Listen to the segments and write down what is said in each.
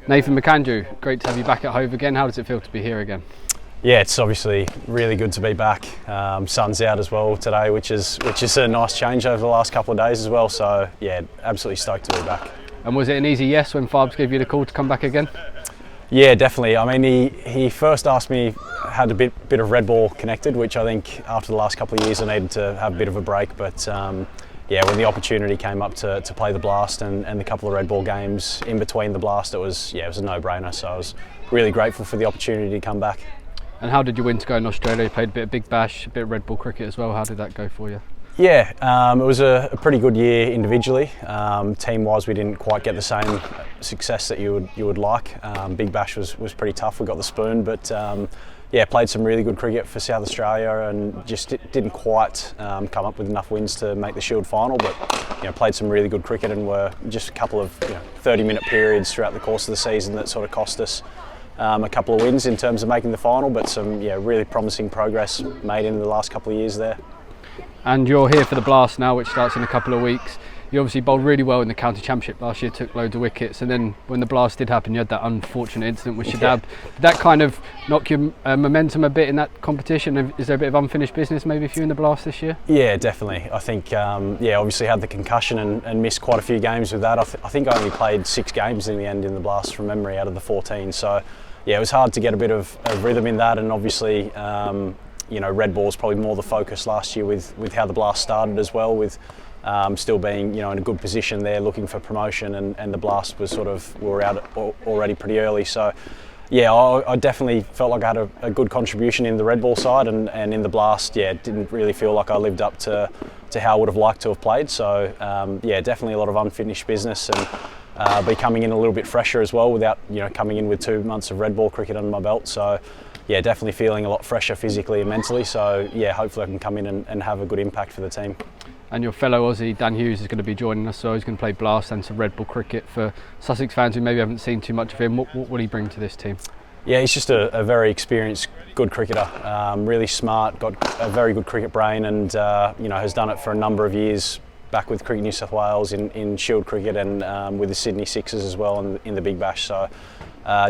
Nathan McAndrew, great to have you back at Hove again. How does it feel to be here again? Yeah, it's obviously really good to be back. Sun's out as well today, which is a nice change over the last couple of days as well. So yeah, absolutely stoked to be back. And was it an easy yes when Farbs gave you the call to come back again? Yeah, definitely. I mean, he first asked me, had a bit of red ball connected, which I think after the last couple of years I needed to have a bit of a break. But yeah, when the opportunity came up to play the Blast and the couple of red ball games in between the Blast, it was a no-brainer. So I was really grateful for the opportunity to come back. And how did you win to go in Australia? You played a bit of Big Bash, a bit of red ball cricket as well. How did that go for you? Yeah, it was a pretty good year individually. Team-wise, we didn't quite get the same success that you would like. Big Bash was pretty tough. We got the spoon, but yeah, played some really good cricket for South Australia and just didn't quite come up with enough wins to make the Shield final. But played some really good cricket and were just a couple of 30-minute periods throughout the course of the season that sort of cost us a couple of wins in terms of making the final. But some really promising progress made in the last couple of years there. And you're here for the Blast now, which starts in a couple of weeks. You obviously bowled really well in the county championship last year, took loads of wickets, and then when the Blast did happen, you had that unfortunate incident with Shadab. Did that kind of knock your momentum a bit in that competition? Is there a bit of unfinished business maybe for you in the Blast this year? Yeah, definitely. I think, obviously had the concussion and missed quite a few games with that. I think I only played 6 games in the end in the Blast from memory out of the 14. So yeah, it was hard to get a bit of rhythm in that, and obviously red ball was probably more the focus last year with how the Blast started as well, with still being in a good position there looking for promotion, and the Blast was were out already pretty early. So yeah, I definitely felt like I had a good contribution in the red ball side, and in the Blast, didn't really feel like I lived up to how I would have liked to have played. So yeah, definitely a lot of unfinished business, and be coming in a little bit fresher as well without coming in with 2 months of red ball cricket under my belt. So yeah, definitely feeling a lot fresher physically and mentally. So yeah, hopefully I can come in and have a good impact for the team. And your fellow Aussie, Dan Hughes, is going to be joining us, so he's going to play Blast and some red ball cricket. For Sussex fans who maybe haven't seen too much of him, what will he bring to this team? Yeah, he's just a very experienced, good cricketer, really smart, got a very good cricket brain, and has done it for a number of years back with Cricket New South Wales in Shield cricket, and with the Sydney Sixers as well in the Big Bash. So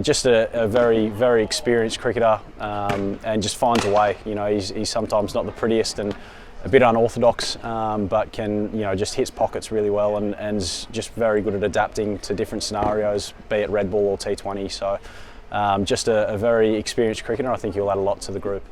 just a very, very experienced cricketer, and just finds a way. He's sometimes not the prettiest and a bit unorthodox, but can just hits pockets really well, and just very good at adapting to different scenarios, be it red ball or T20. So just a very experienced cricketer. I think he'll add a lot to the group.